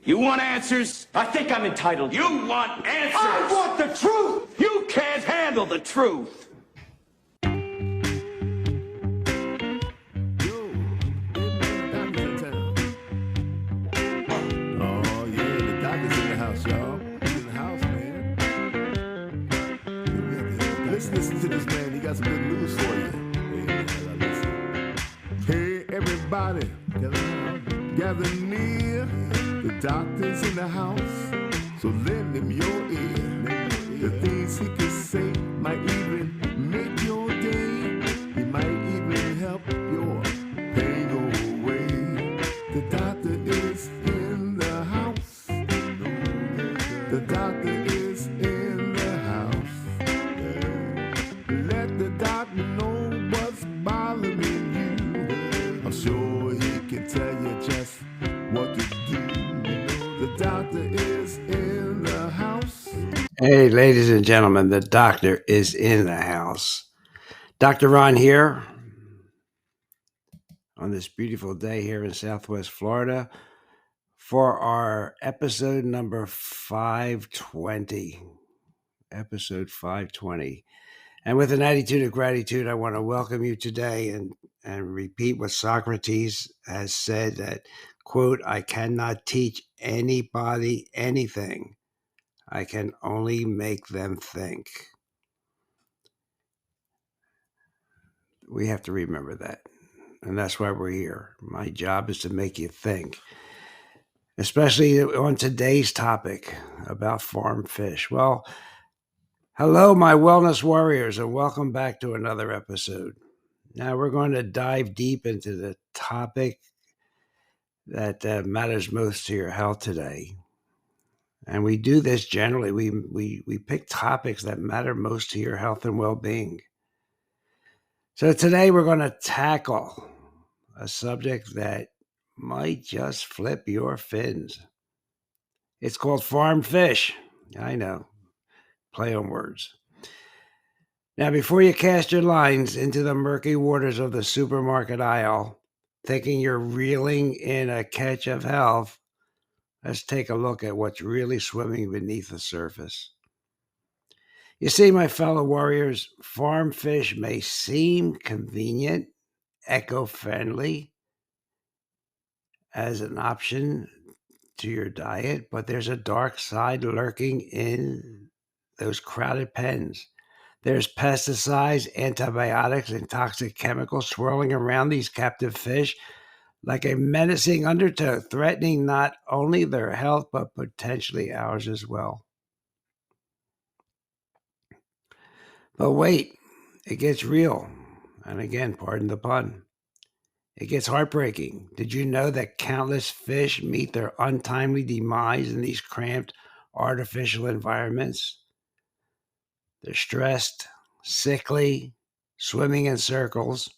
You want answers? I think I'm entitled. You want answers? I want the truth! You can't handle the truth. Listen to this, man. He got some good news for you. Hey, everybody, gather near. The doctor's in the house, so lend him your ear. The things he can say might even make your day. He might even help your pain go away. The doctor is in the house. The doctor is in the house. Let the doctor know what's bothering you. I'm sure he can tell you just what to do. The doctor is in the house. Hey, ladies and gentlemen, the doctor is in the house. Dr. Ron here on this beautiful day here in Southwest Florida for our episode number 520. Episode 520. And with an attitude of gratitude, I want to welcome you today and repeat what Socrates has said that, quote, I cannot teach anybody anything. I can only make them think. We have to remember that. And that's why we're here. My job is to make you think, especially on today's topic about farm fish. Well, hello, my wellness warriors, and welcome back to another episode. Now we're going to dive deep into the topic that matters most to your health today. And we do this generally. We pick topics that matter most to your health and well-being. So today we're going to tackle a subject that might just flip your fins. It's called farm fish. I know, play on words. Now, before you cast your lines into the murky waters of the supermarket aisle, thinking you're reeling in a catch of health, let's take a look at what's really swimming beneath the surface. You see, my fellow warriors, farm fish may seem convenient, eco-friendly as an option to your diet, but there's a dark side lurking in those crowded pens. There's pesticides, antibiotics, and toxic chemicals swirling around these captive fish like a menacing undertow, threatening not only their health, but potentially ours as well. But wait, it gets real. And again, pardon the pun. It gets heartbreaking. Did you know that countless fish meet their untimely demise in these cramped, artificial environments? They're stressed, sickly, swimming in circles.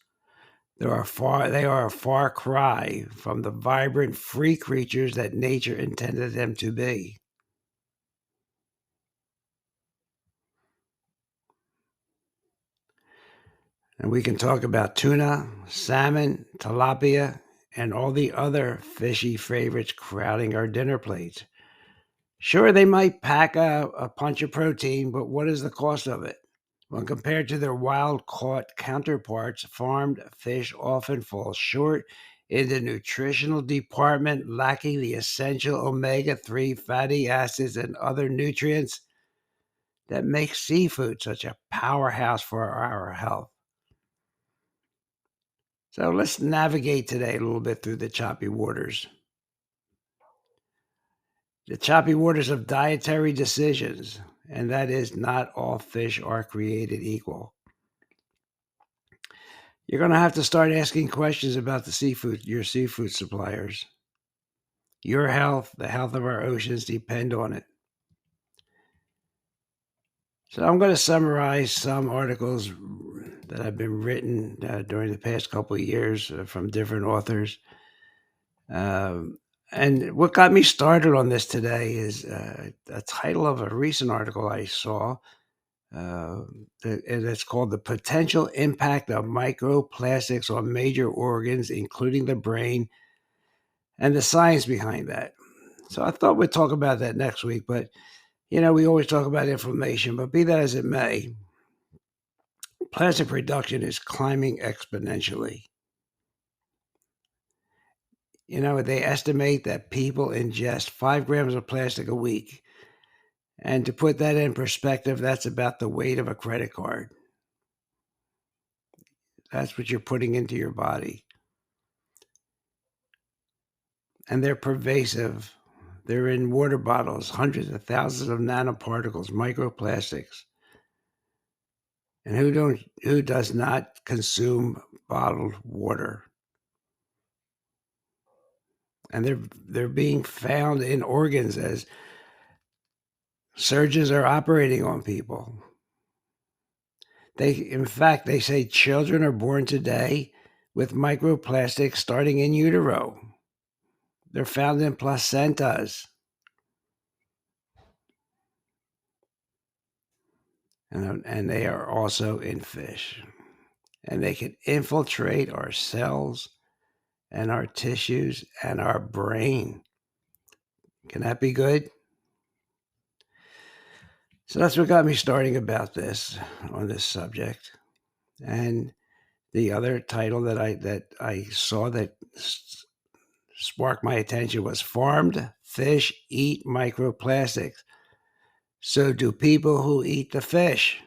They are a far cry from the vibrant, free creatures that nature intended them to be. And we can talk about tuna, salmon, tilapia, and all the other fishy favorites crowding our dinner plates. Sure, they might pack a punch of protein, but what is the cost of it? When compared to their wild-caught counterparts, farmed fish often fall short in the nutritional department, lacking the essential omega-3 fatty acids and other nutrients that make seafood such a powerhouse for our health. So let's navigate today a little bit through the choppy waters. The choppy waters of dietary decisions, and that is not all fish are created equal. You're going to have to start asking questions about your seafood suppliers. Your health, the health of our oceans depend on it. So I'm going to summarize some articles that have been written during the past couple of years from different authors. And what got me started on this today is a title of a recent article I saw. And it's called The Potential Impact of Microplastics on Major Organs, Including the Brain, and the Science Behind That. So I thought we'd talk about that next week, but we always talk about inflammation, but be that as it may, plastic production is climbing exponentially. They estimate that people ingest 5 grams of plastic a week. And to put that in perspective, that's about the weight of a credit card. That's what you're putting into your body. And they're pervasive. They're in water bottles, hundreds of thousands of nanoparticles, microplastics. And who does not consume bottled water? And they're being found in organs as surgeons are operating on people. In fact, they say children are born today with microplastics starting in utero. They're found in placentas. And they are also in fish. And they can infiltrate our cells and our tissues and our brain. Can that be good? So that's what got me starting about this, on this subject. And the other title that I saw that sparked my attention was Farmed Fish Eat Microplastics. So do people who eat the fish.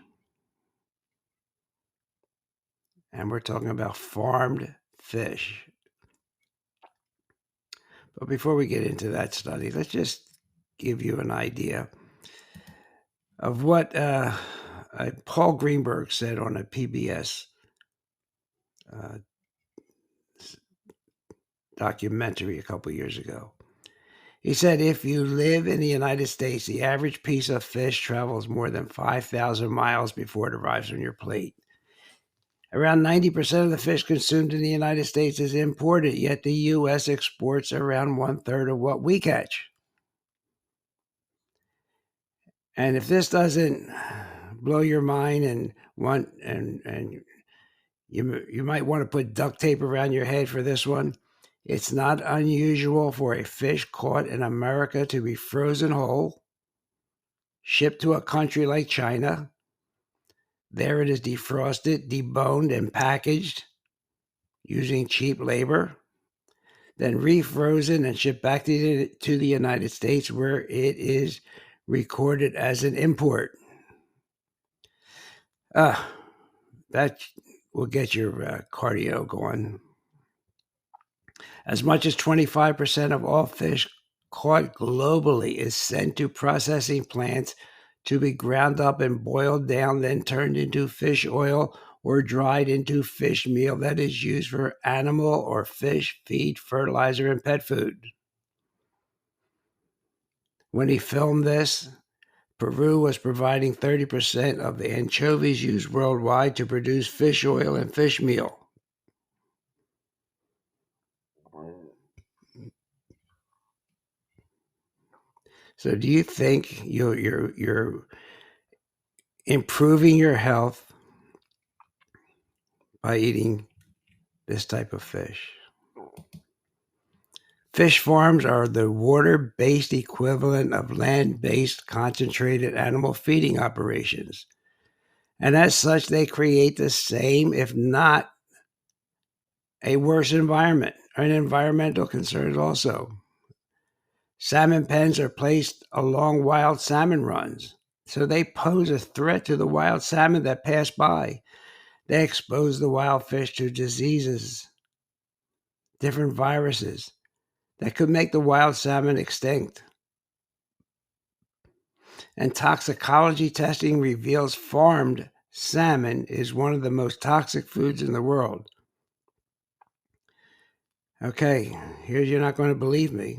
And we're talking about farmed fish. But before we get into that study, let's just give you an idea of what Paul Greenberg said on a PBS documentary a couple years ago. He said, if you live in the United States, the average piece of fish travels more than 5,000 miles before it arrives on your plate. Around 90% of the fish consumed in the United States is imported, yet the U.S. exports around 1/3 of what we catch. And if this doesn't blow your mind and you might want to put duct tape around your head for this one, it's not unusual for a fish caught in America to be frozen whole, shipped to a country like China. There it is defrosted, deboned, and packaged using cheap labor, then refrozen and shipped back to the United States, where it is recorded as an import. That will get your cardio going. As much as 25% of all fish caught globally is sent to processing plants to be ground up and boiled down, then turned into fish oil or dried into fish meal that is used for animal or fish feed, fertilizer, and pet food. When he filmed this, Peru was providing 30% of the anchovies used worldwide to produce fish oil and fish meal. So do you think you're improving your health by eating this type of fish? Fish farms are the water-based equivalent of land-based concentrated animal feeding operations. And as such, they create the same, if not a worse environment, and environmental concerns also. Salmon pens are placed along wild salmon runs, so they pose a threat to the wild salmon that pass by. They expose the wild fish to diseases, different viruses that could make the wild salmon extinct. And toxicology testing reveals farmed salmon is one of the most toxic foods in the world. Okay, you're not going to believe me.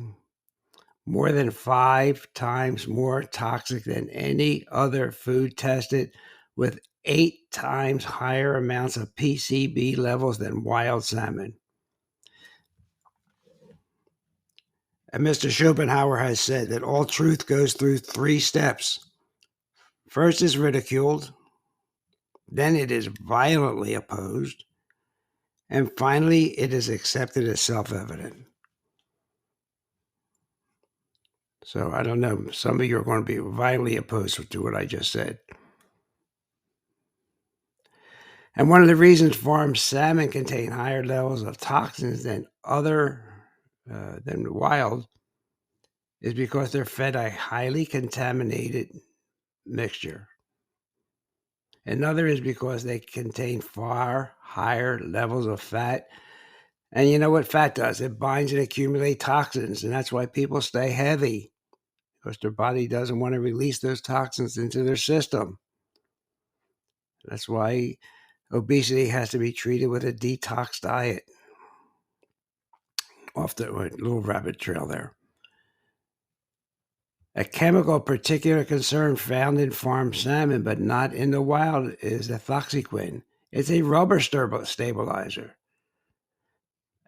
More than 5 times more toxic than any other food tested, with 8 times higher amounts of PCB levels than wild salmon. And Mr. Schopenhauer has said that all truth goes through 3 steps. First is ridiculed, then it is violently opposed, and finally it is accepted as self-evident. So I don't know. Some of you are going to be violently opposed to what I just said. And one of the reasons farmed salmon contain higher levels of toxins than wild is because they're fed a highly contaminated mixture. Another is because they contain far higher levels of fat. And you know what fat does? It binds and accumulates toxins, and that's why people stay heavy, because their body doesn't want to release those toxins into their system. That's why obesity has to be treated with a detox diet. Off the little rabbit trail there. A chemical of particular concern found in farmed salmon, but not in the wild, is the ethoxyquin. It's a rubber stabilizer,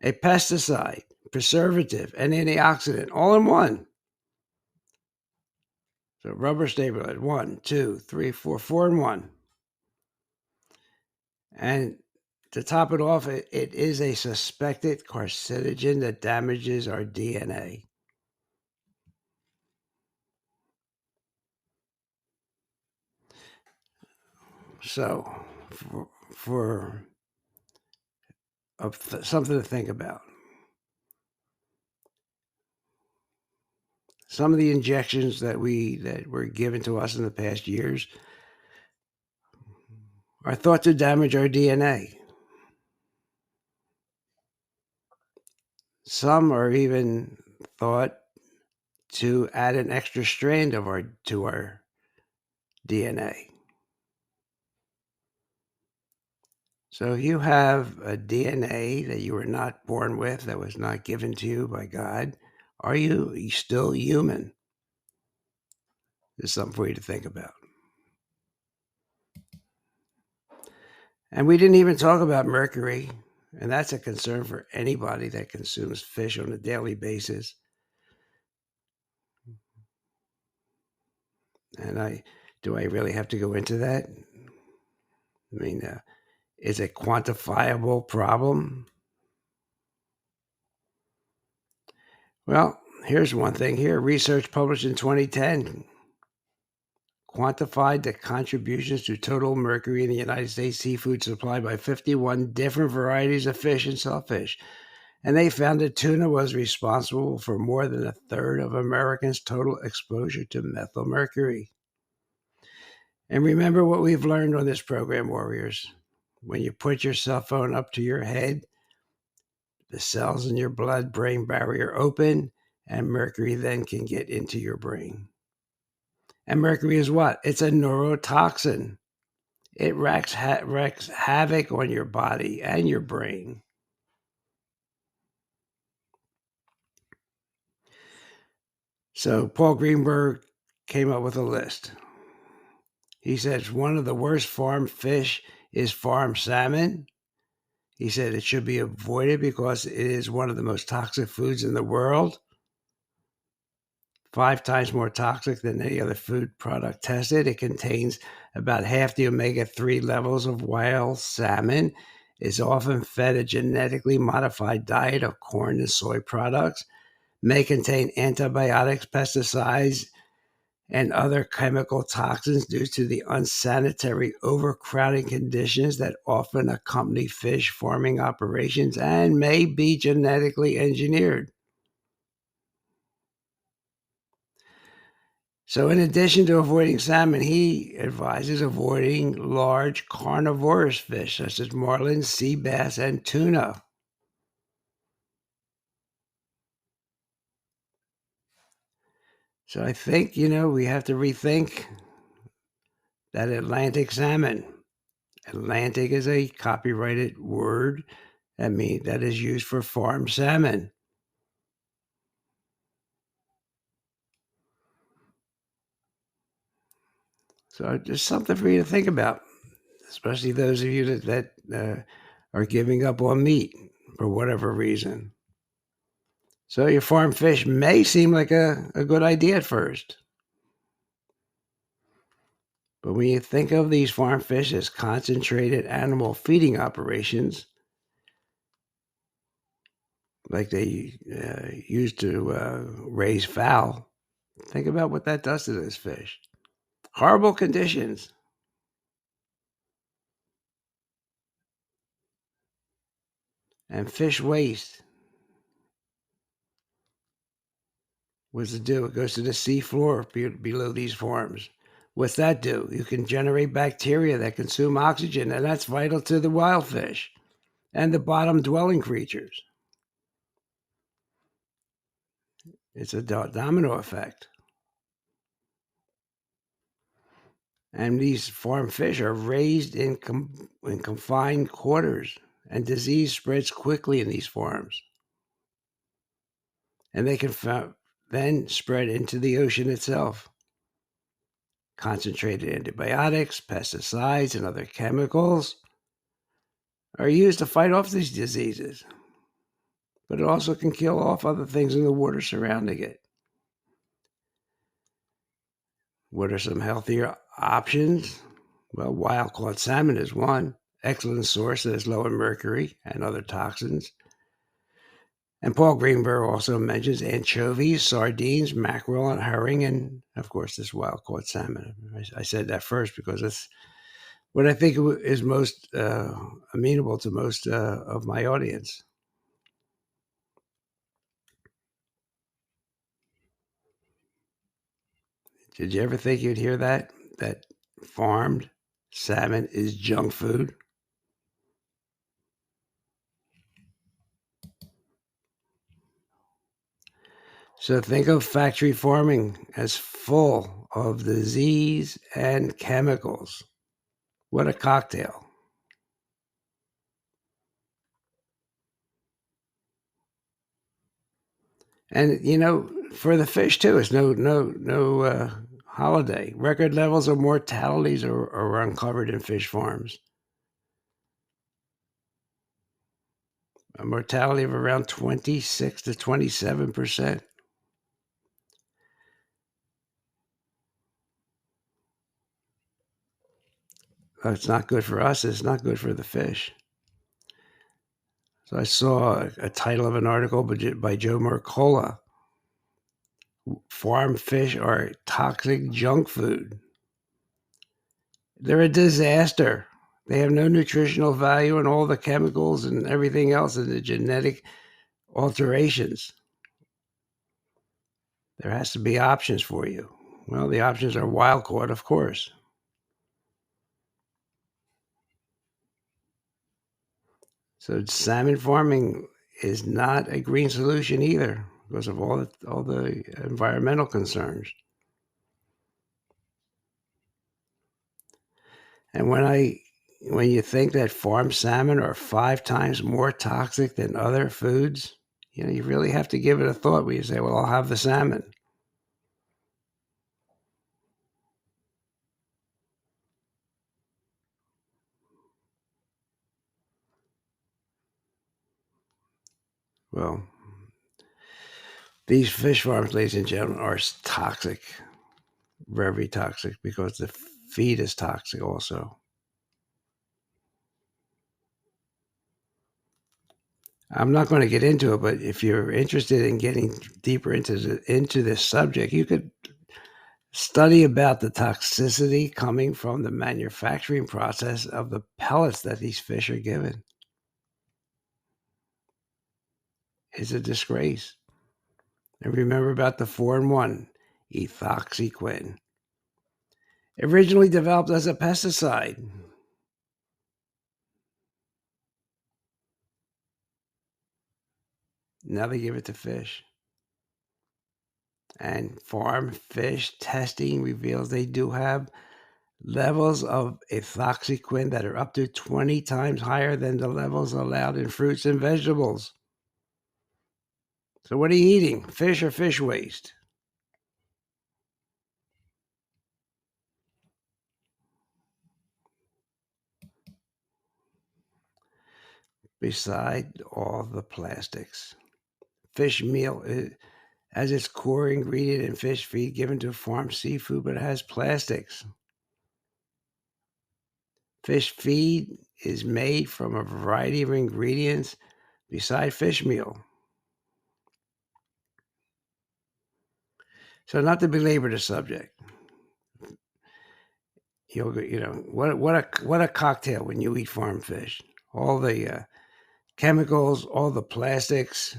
a pesticide, preservative, and antioxidant, all in one. So rubber stabilizer, 1, 2, 3, 4, 4 in 1. And to top it off, it is a suspected carcinogen that damages our DNA. So, for something to think about. Some of the injections that were given to us in the past years are thought to damage our DNA. Some are even thought to add an extra strand to our DNA. So if you have a DNA that you were not born with, that was not given to you by God, are you still human? There's something for you to think about. And we didn't even talk about mercury, and that's a concern for anybody that consumes fish on a daily basis. And do I really have to go into that? I mean, is it a quantifiable problem? Well, here's one thing here. Research published in 2010 quantified the contributions to total mercury in the United States seafood supply by 51 different varieties of fish and shellfish. And they found that tuna was responsible for more than a third of Americans' total exposure to methylmercury. And remember what we've learned on this program, warriors. When you put your cell phone up to your head, the cells in your blood-brain barrier open, and mercury then can get into your brain. And mercury is what? It's a neurotoxin. It wreaks havoc on your body and your brain. So Paul Greenberg came up with a list. He says one of the worst farmed fish is farmed salmon. He said it should be avoided because it is one of the most toxic foods in the world. 5 times more toxic than any other food product tested. It contains about half the omega-3 levels of wild salmon. Is often fed a genetically modified diet of corn and soy products. May contain antibiotics, pesticides, and other chemical toxins due to the unsanitary overcrowding conditions that often accompany fish farming operations and may be genetically engineered. So in addition to avoiding salmon, he advises avoiding large carnivorous fish such as marlin, sea bass, and tuna. So I think, we have to rethink that Atlantic salmon. Atlantic is a copyrighted word that is used for farmed salmon. So just something for you to think about, especially those of you that are giving up on meat for whatever reason. So your farm fish may seem like a good idea at first. But when you think of these farm fish as concentrated animal feeding operations, like they used to raise fowl Think about what that does to those fish. Horrible conditions. And fish waste. What does it do? It goes to the sea floor below these farms. What's that do? You can generate bacteria that consume oxygen, and that's vital to the wild fish and the bottom dwelling creatures. It's a domino effect. And these farm fish are raised in confined quarters, and disease spreads quickly in these farms. And they can then spread into the ocean itself. Concentrated antibiotics, pesticides, and other chemicals are used to fight off these diseases, but it also can kill off other things in the water surrounding it. What are some healthier options? Well, wild-caught salmon is one. Excellent source that is low in mercury and other toxins. And Paul Greenberg also mentions anchovies, sardines, mackerel, and herring, and, of course, this wild-caught salmon. I said that first because it's what I think is most amenable to most of my audience. Did you ever think you'd hear that? That farmed salmon is junk food? So think of factory farming as full of disease and chemicals. What a cocktail. And, for the fish, too, it's no holiday. Record levels of mortalities are uncovered in fish farms. A mortality of around 26 to 27%. It's not good for us. It's not good for the fish. So I saw a title of an article by Joe Mercola. Farm fish are toxic junk food. They're a disaster. They have no nutritional value, and all the chemicals and everything else and the genetic alterations. There has to be options for you. Well, the options are wild caught, of course. So salmon farming is not a green solution either because of all the environmental concerns. And when you think that farm salmon are 5 times more toxic than other foods, you really have to give it a thought when you say, well, I'll have the salmon. Well, these fish farms, ladies and gentlemen, are toxic, very toxic, because the feed is toxic also. I'm not going to get into it, but if you're interested in getting deeper into this subject, you could study about the toxicity coming from the manufacturing process of the pellets that these fish are given. It's a disgrace. And remember about the 4-in-1, ethoxyquin. Originally developed as a pesticide. Now they give it to fish. And farm fish testing reveals they do have levels of ethoxyquin that are up to 20 times higher than the levels allowed in fruits and vegetables. So what are you eating? Fish or fish waste? Beside all the plastics. Fish meal has its core ingredient in fish feed given to farm seafood, but it has plastics. Fish feed is made from a variety of ingredients beside fish meal. So, not to belabor the subject, what a cocktail when you eat farm fish. All the chemicals, all the plastics,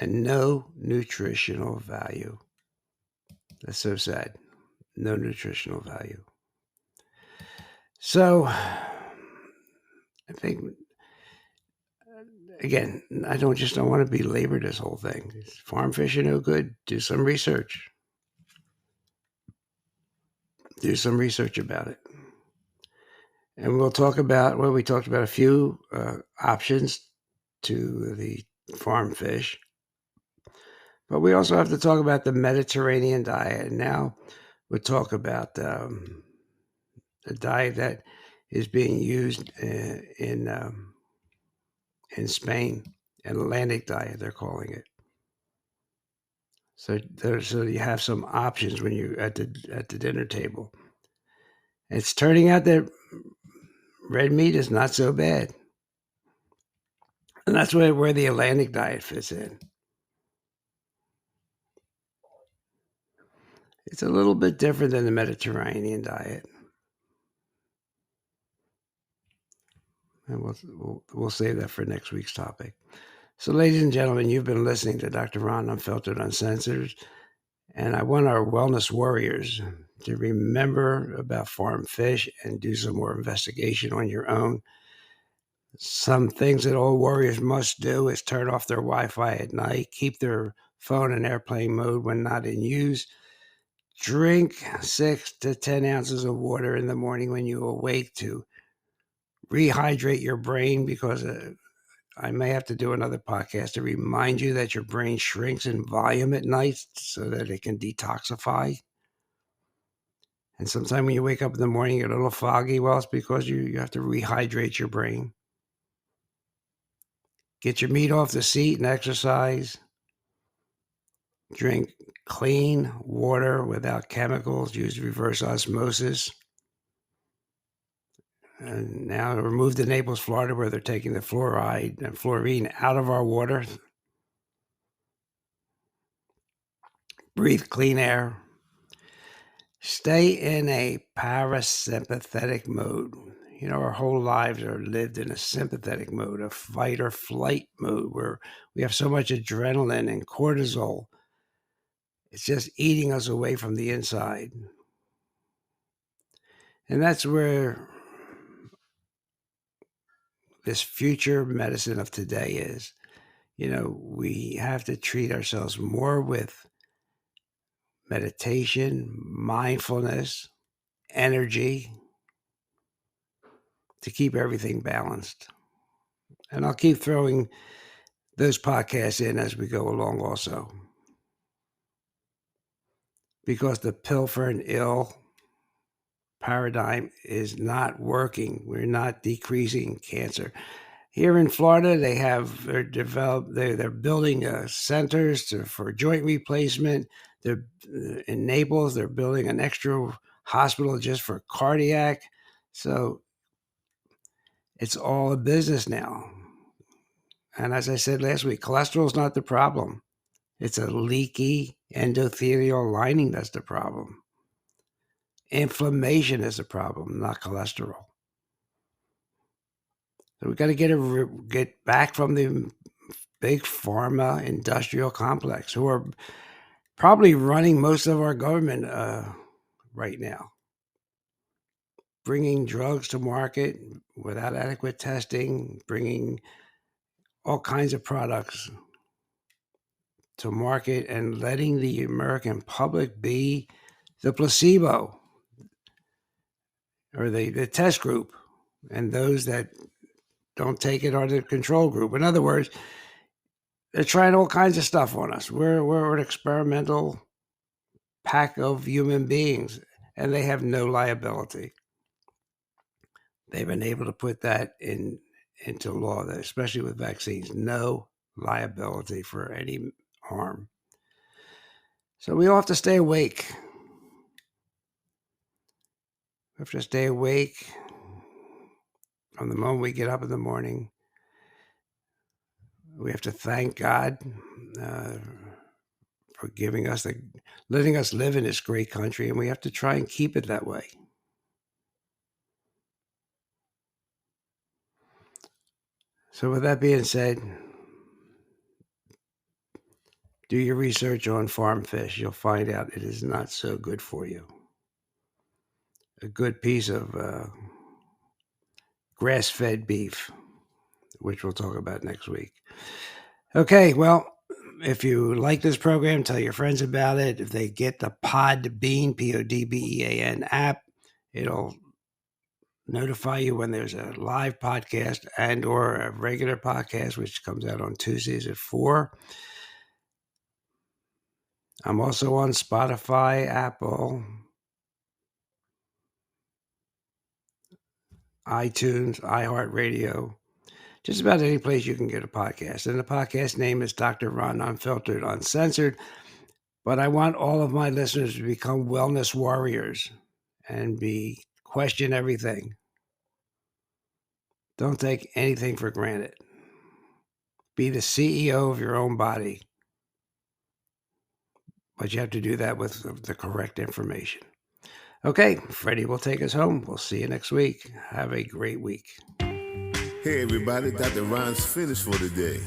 and no nutritional value. That's so sad. No nutritional value. So, I think, again, I don't want to belabor this whole thing. Farm fish are no good. Do some research. Do some research about it. And we talked about a few options to the farm fish. But we also have to talk about the Mediterranean diet. And now we'll talk about the diet that is being used in Spain, an Atlantic diet, they're calling it. So you have some options when you at the dinner table. It's turning out that red meat is not so bad, and that's where the Atlantic diet fits in. It's a little bit different than the Mediterranean diet, and we'll save that for next week's topic. So, ladies and gentlemen, you've been listening to Dr. Ron Unfiltered, Uncensored, and I want our wellness warriors to remember about farm fish and do some more investigation on your own. Some things that all warriors must do is turn off their Wi-Fi at night, keep their phone in airplane mode when not in use, drink 6 to 10 ounces of water in the morning when you awake to rehydrate your brain, because I may have to do another podcast to remind you that your brain shrinks in volume at night so that it can detoxify. And sometimes when you wake up in the morning, you're a little foggy. Well, it's because you have to rehydrate your brain. Get your meat off the seat and exercise. Drink clean water without chemicals. Use reverse osmosis. And now we're moved to Naples, Florida, where they're taking the fluoride and fluorine out of our water. Breathe clean air. Stay in a parasympathetic mode. Our whole lives are lived in a sympathetic mode, a fight or flight mode, where we have so much adrenaline and cortisol. It's just eating us away from the inside. And that's where this future medicine of today is. We have to treat ourselves more with meditation, mindfulness, energy to keep everything balanced. And I'll keep throwing those podcasts in as we go along also, because the pill for an ill paradigm is not working. We're not decreasing cancer. Here in Florida, they're building centers for joint replacement. They're in Naples. They're building an extra hospital just for cardiac. So it's all a business now. And as I said last week, cholesterol is not the problem. It's a leaky endothelial lining that's the problem. Inflammation is the problem, not cholesterol. So we got to get back from the big pharma industrial complex, who are probably running most of our government right now, bringing drugs to market without adequate testing, bringing all kinds of products to market, and letting the American public be the placebo or the test group, and those that don't take it are the control group. In other words, they're trying all kinds of stuff on us. We're an experimental pack of human beings, and they have no liability. They've been able to put that into law, especially with vaccines, no liability for any harm. So we all have to stay awake. We have to stay awake from the moment we get up in the morning. We have to thank God for letting us live in this great country, and we have to try and keep it that way. So with that being said, do your research on farm fish. You'll find out it is not so good for you. A good piece of grass-fed beef, which we'll talk about next week. Okay, well, if you like this program, tell your friends about it. If they get the Podbean, Podbean app, it'll notify you when there's a live podcast and or a regular podcast, which comes out on Tuesdays at 4. I'm also on Spotify, Apple, iTunes, iHeartRadio, just about any place you can get a podcast. And the podcast name is Dr. Ron Unfiltered, Uncensored. But I want all of my listeners to become wellness warriors and question everything. Don't take anything for granted. Be the CEO of your own body. But you have to do that with the correct information. Okay, Freddie will take us home. We'll see you next week. Have a great week. Hey everybody, Dr. Ron's finished for today.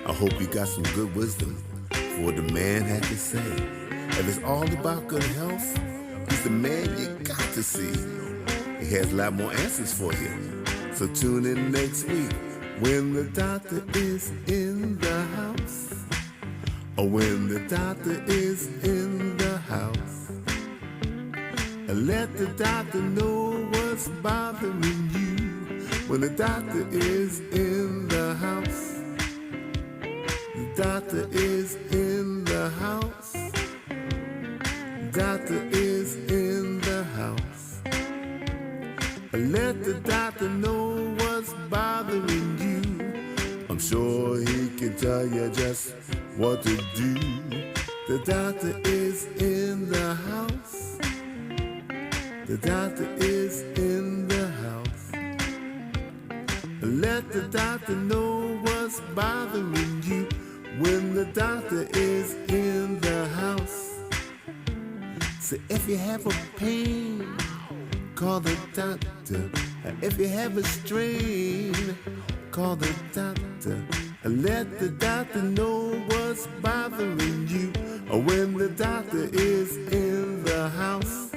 I hope you got some good wisdom for what the man had to say. If it's all about good health, he's the man you got to see. He has a lot more answers for you. So tune in next week when the doctor is in the house. Or when the doctor is in the house. And let the doctor know what's bothering you. When the doctor is in the house. The doctor is in the house. The doctor is in the house. And let the doctor know what's bothering you. I'm sure he can tell you just what to do. The doctor is in the house. The doctor is in the house. Let the doctor know what's bothering you. When the doctor is in the house. So if you have a pain, call the doctor. If you have a strain, call the doctor. And let the doctor know what's bothering you. Or when the doctor is in the house.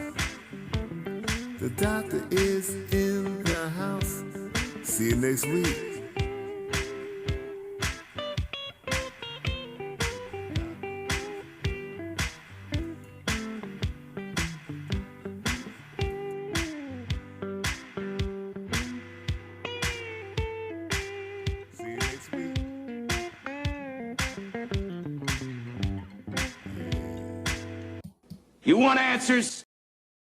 The doctor is in the house. See you next week. You want answers?